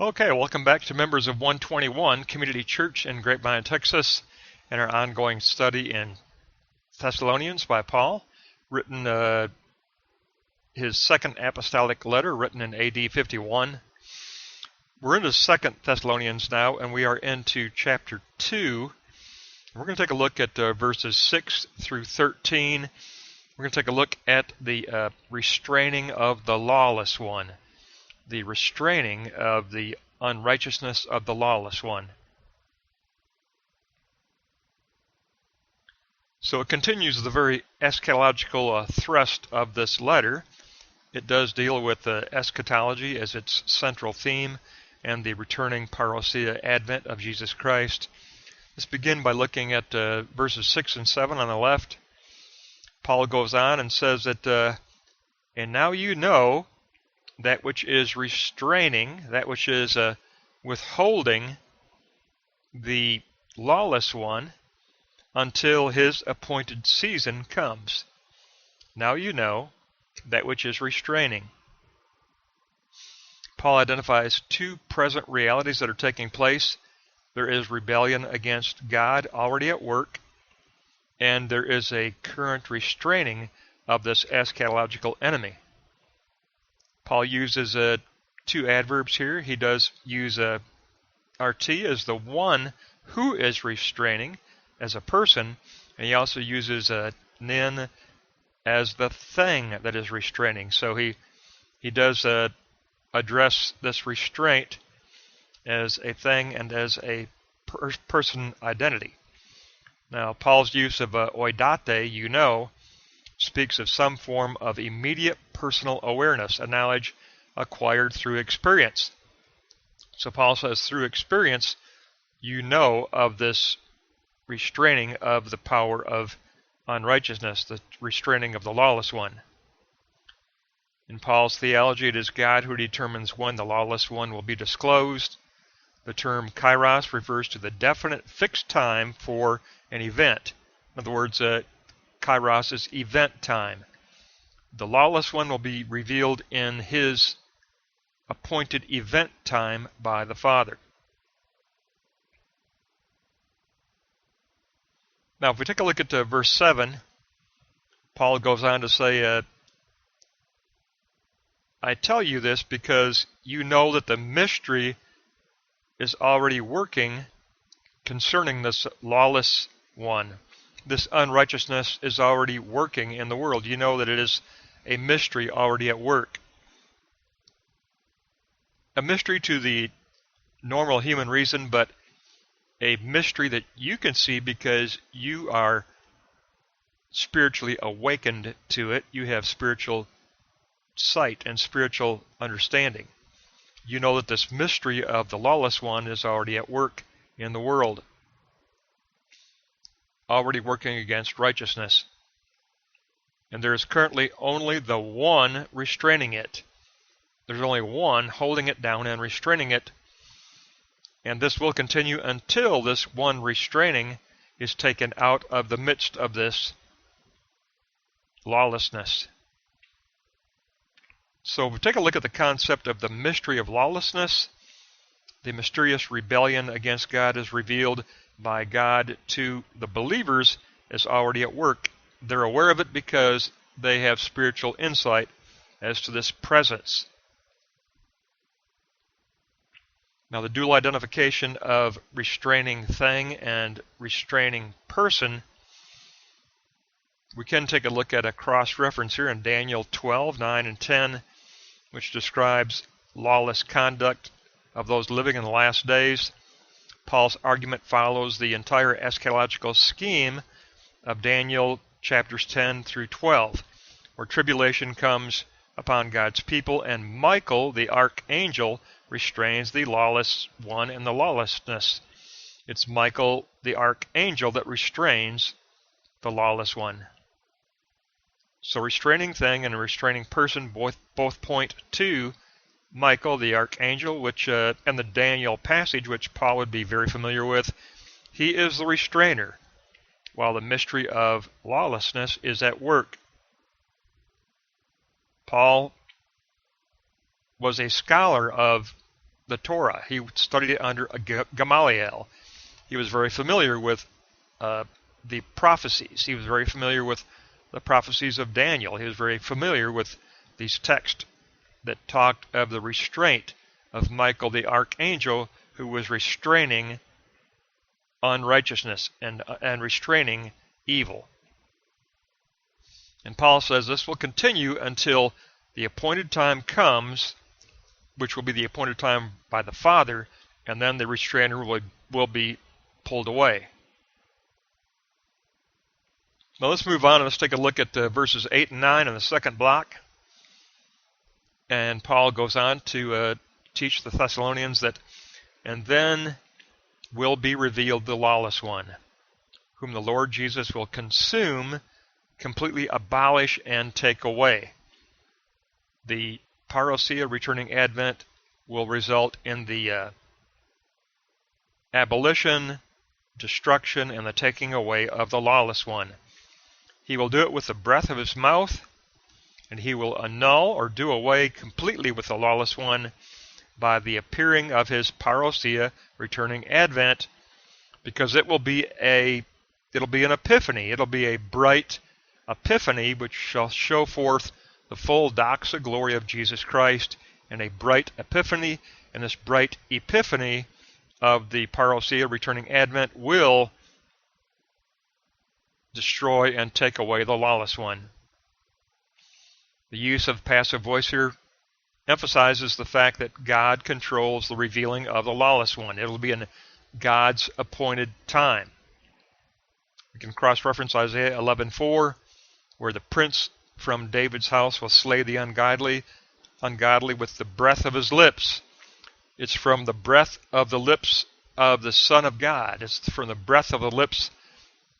Okay, welcome back to members of 121 Community Church in Grapevine, Texas, and our ongoing study in Thessalonians by Paul, written his second apostolic letter, written in AD 51. We're into 2 Thessalonians now, and we are into chapter 2. We're going to take a look at verses 6 through 13. We're going to take a look at the restraining of the lawless one. The restraining of the unrighteousness of the lawless one. So it continues the very eschatological thrust of this letter. It does deal with eschatology as its central theme and the returning parousia advent of Jesus Christ. Let's begin by looking at verses 6 and 7 on the left. Paul goes on and says that, and now you know that which is restraining, that which is withholding the lawless one until his appointed season comes. Now you know that which is restraining. Paul identifies two present realities that are taking place. There is rebellion against God already at work, and there is a current restraining of this eschatological enemy. Paul uses two adverbs here. He does use RT as the one who is restraining as a person, and he also uses nin as the thing that is restraining. So he does address this restraint as a thing and as a person identity. Now, Paul's use of oidate, you know, speaks of some form of immediate personal awareness, a knowledge acquired through experience. So Paul says, through experience, you know of this restraining of the power of unrighteousness, the restraining of the lawless one. In Paul's theology, it is God who determines when the lawless one will be disclosed. The term kairos refers to the definite fixed time for an event. In other words, kairos is event time. The lawless one will be revealed in his appointed event time by the Father. Now, if we take a look at verse 7, Paul goes on to say, I tell you this because you know that the mystery is already working concerning this lawless one. This unrighteousness is already working in the world. You know that it is a mystery already at work. A mystery to the normal human reason, but a mystery that you can see because you are spiritually awakened to it. You have spiritual sight and spiritual understanding. You know that this mystery of the lawless one is already at work in the world, already working against righteousness. And there is currently only the one restraining it. There's only one holding it down and restraining it. And this will continue until this one restraining is taken out of the midst of this lawlessness. So if we take a look at the concept of the mystery of lawlessness, the mysterious rebellion against God is revealed by God to the believers as already at work. They're aware of it because they have spiritual insight as to this presence. Now, the dual identification of restraining thing and restraining person, we can take a look at a cross-reference here in Daniel 12, 9, and 10, which describes lawless conduct of those living in the last days. Paul's argument follows the entire eschatological scheme of Daniel chapters 10 through 12, where tribulation comes upon God's people, and Michael, the archangel, restrains the lawless one and the lawlessness. It's Michael, the archangel, that restrains the lawless one. So restraining thing and a restraining person both point to Michael, the archangel, which and the Daniel passage, which Paul would be very familiar with. He is the restrainer, while the mystery of lawlessness is at work. Paul was a scholar of the Torah. He studied it under Gamaliel. He was very familiar with the prophecies. He was very familiar with the prophecies of Daniel. He was very familiar with these texts that talked of the restraint of Michael the archangel, who was restraining unrighteousness and restraining evil. And Paul says this will continue until the appointed time comes, which will be the appointed time by the Father, and then the restrainer will be pulled away. Now let's move on and let's take a look at verses 8 and 9 in the second block. And Paul goes on to teach the Thessalonians that, and then will be revealed the lawless one, whom the Lord Jesus will consume, completely abolish, and take away. The parousia, returning advent, will result in the abolition, destruction, and the taking away of the lawless one. He will do it with the breath of his mouth, and he will annul or do away completely with the lawless one by the appearing of his parousia, returning advent, because it'll be an epiphany. It'll be a bright epiphany which shall show forth the full doxa glory of Jesus Christ, and a bright epiphany, and this bright epiphany of the parousia, returning advent, will destroy and take away the lawless one. The use of passive voice here emphasizes the fact that God controls the revealing of the lawless one. It'll be in God's appointed time. We can cross-reference Isaiah 11:4, where the prince from David's house will slay the ungodly with the breath of his lips. It's from the breath of the lips of the Son of God. It's from the breath of the lips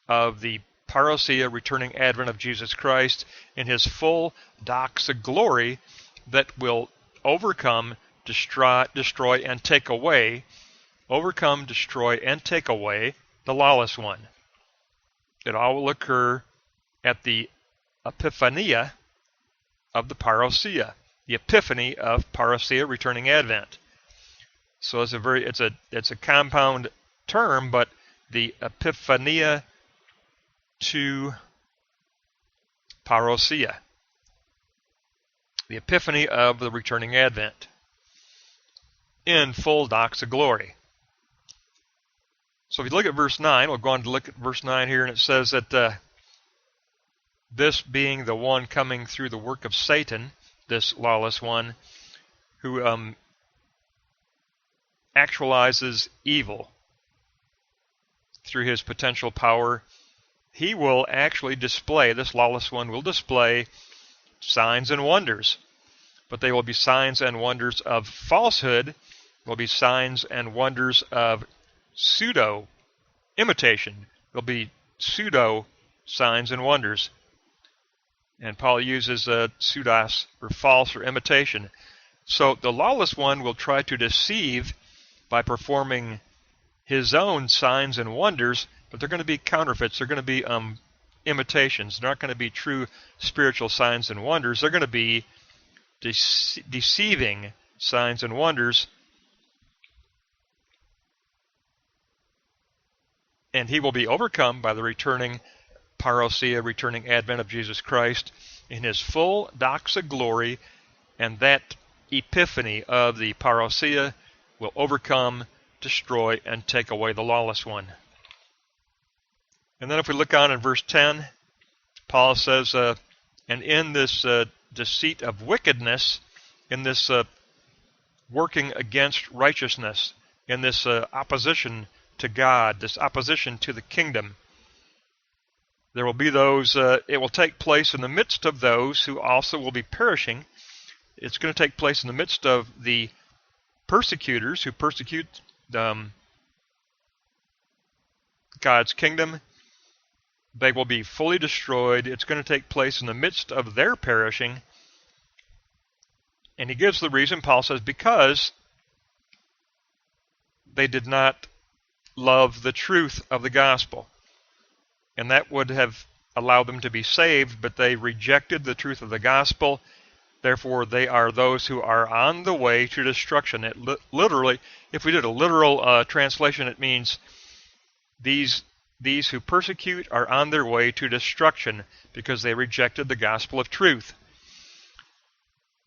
of the parousia, returning advent of Jesus Christ in his full doxa glory that will overcome, destroy, and take away, overcome, destroy, and take away the lawless one. It all will occur at the epiphania of the parousia, the epiphany of parousia, returning advent. So it's a compound term, but the epiphania to parousia, the epiphany of the returning advent in full doxa glory. So if you look at verse 9, we'll go on to look at verse 9 here, and it says that this being the one coming through the work of Satan, this lawless one, who actualizes evil through his potential power, he will actually display, this lawless one will display signs and wonders. But they will be signs and wonders of falsehood, will be signs and wonders of pseudo imitation. There'll be pseudo signs and wonders. And Paul uses pseudos, or false, or imitation. So the lawless one will try to deceive by performing his own signs and wonders, but they're going to be counterfeits. They're going to be imitations. They're not going to be true spiritual signs and wonders. They're going to be deceiving signs and wonders. And he will be overcome by the returning parousia, returning advent of Jesus Christ in his full doxa glory, and that epiphany of the parousia will overcome, destroy, and take away the lawless one. And then if we look on in verse 10, Paul says, and in this deceit of wickedness, in this working against righteousness, in this opposition to God, this opposition to the kingdom, there will be those, it will take place in the midst of those who also will be perishing. It's going to take place in the midst of the persecutors who persecute God's kingdom. They will be fully destroyed. It's going to take place in the midst of their perishing. And he gives the reason, Paul says, because they did not love the truth of the gospel. And that would have allowed them to be saved, but they rejected the truth of the gospel, Therefore, they are those who are on the way to destruction. It literally, if we did a literal translation, it means these who persecute are on their way to destruction because they rejected the gospel of truth.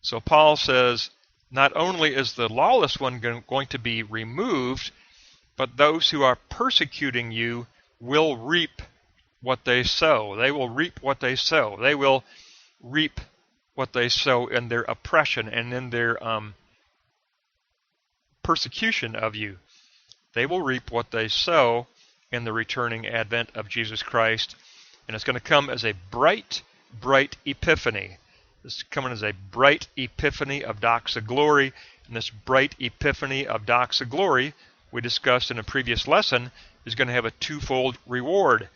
So Paul says, not only is the lawless one going to be removed, but those who are persecuting you will reap what they sow. They will reap what they sow. They will reap what they sow in their oppression and in their persecution of you. They will reap what they sow in the returning advent of Jesus Christ. And it's going to come as a bright, bright epiphany. This is coming as a bright epiphany of doxa glory. And this bright epiphany of doxa glory, we discussed in a previous lesson, is going to have a twofold reward.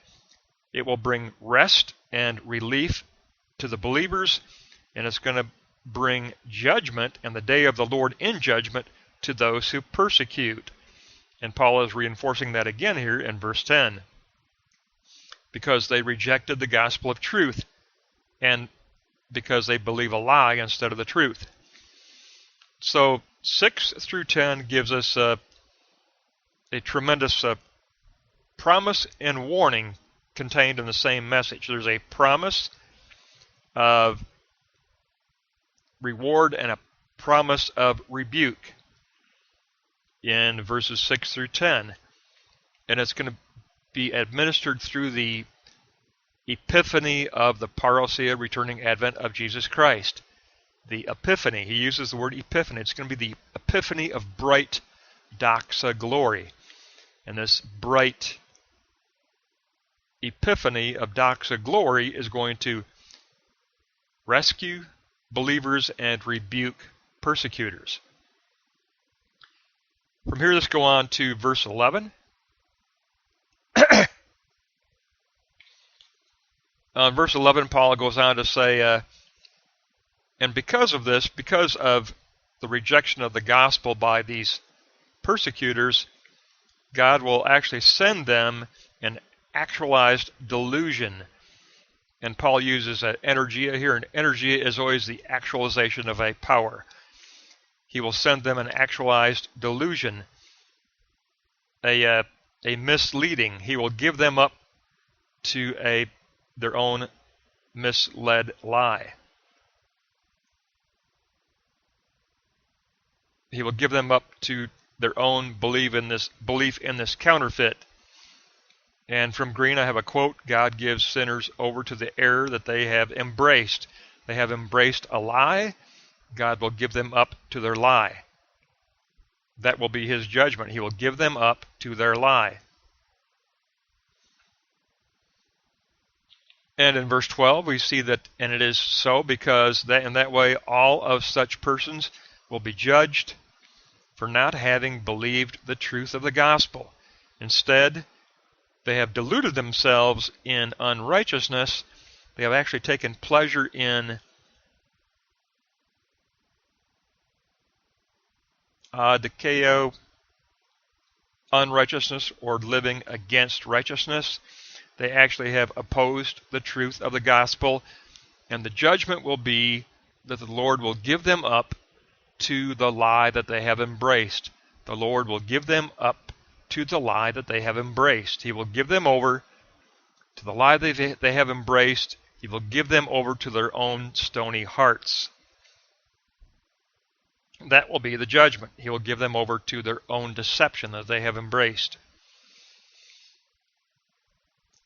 It will bring rest and relief to the believers, and it's going to bring judgment and the day of the Lord in judgment to those who persecute. And Paul is reinforcing that again here in verse 10. Because they rejected the gospel of truth, and because they believe a lie instead of the truth. So 6 through 10 gives us a tremendous promise and warning contained in the same message. There's a promise of reward and a promise of rebuke in verses 6 through 10. And it's going to be administered through the epiphany of the parousia, returning advent of Jesus Christ. The epiphany, he uses the word epiphany. It's going to be the epiphany of bright doxa glory. And this bright epiphany of doxa glory is going to rescue believers and rebuke persecutors. From here, let's go on to verse 11. Verse 11, Paul goes on to say, and because of this, because of the rejection of the gospel by these persecutors, God will actually send them an actualized delusion. And Paul uses energia here, and energia is always the actualization of a power. He will send them an actualized delusion, a misleading. He will give them up to their own misled lie. He will give them up to their own belief in this counterfeit. And from Green, I have a quote: God gives sinners over to the error that they have embraced. They have embraced a lie. God will give them up to their lie. That will be his judgment. He will give them up to their lie. And in verse 12, we see that, and it is so, because in that way all of such persons will be judged for not having believed the truth of the gospel. Instead, they have deluded themselves in unrighteousness. They have actually taken pleasure in dikeo, unrighteousness, or living against righteousness. They actually have opposed the truth of the gospel, and the judgment will be that the Lord will give them up to the lie that they have embraced. The Lord will give them up to the lie that they have embraced. He will give them over to the lie they have embraced. He will give them over to their own stony hearts. That will be the judgment. He will give them over to their own deception that they have embraced.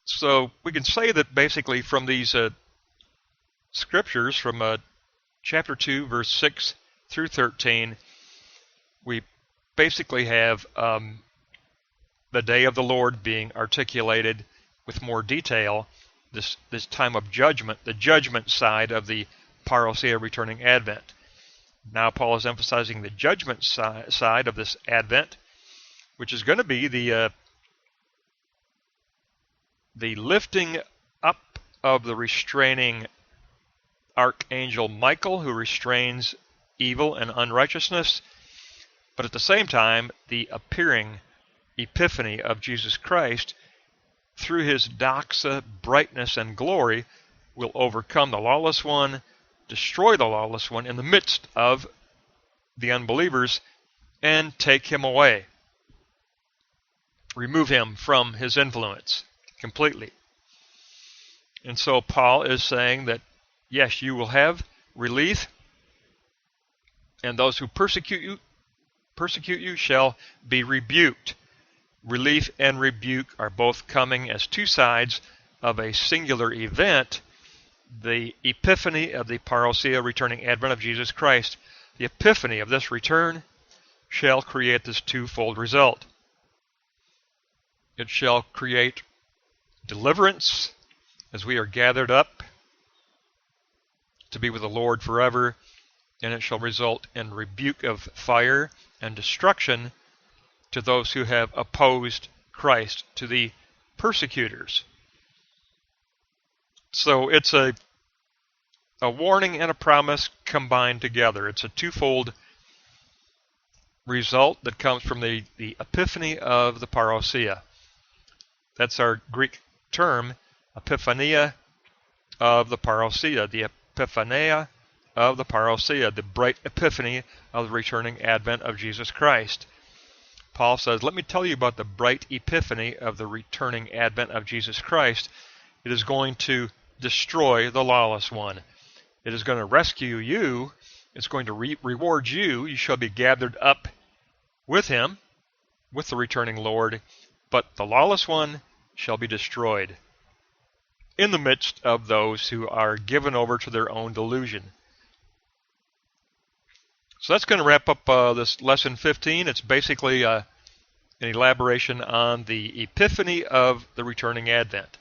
So we can say that basically from these scriptures, from chapter 2, verse 6 through 13, we basically have the day of the Lord being articulated with more detail, this time of judgment, the judgment side of the parousia, returning advent. Now Paul is emphasizing the judgment side of this advent, which is going to be the lifting up of the restraining archangel Michael, who restrains evil and unrighteousness, but at the same time, the appearing epiphany of Jesus Christ through his doxa, brightness, and glory will overcome the lawless one, destroy the lawless one in the midst of the unbelievers and take him away. Remove him from his influence completely. And so Paul is saying that, yes, you will have relief, and those who persecute you shall be rebuked. Relief and rebuke are both coming as two sides of a singular event, the epiphany of the parousia, returning advent of Jesus Christ. The epiphany of this return shall create this twofold result. It shall create deliverance as we are gathered up to be with the Lord forever, and it shall result in rebuke of fire and destruction to those who have opposed Christ, to the persecutors. So it's a warning and a promise combined together. It's a twofold result that comes from the epiphany of the parousia. That's our Greek term, epiphania of the parousia, the epiphania of the parousia, the bright epiphany of the returning advent of Jesus Christ. Paul says, let me tell you about the bright epiphany of the returning advent of Jesus Christ. It is going to destroy the lawless one. It is going to rescue you. It's going to reward you. You shall be gathered up with him, with the returning Lord, but the lawless one shall be destroyed in the midst of those who are given over to their own delusion. So that's going to wrap up this lesson 15. It's basically an elaboration on the epiphany of the returning advent.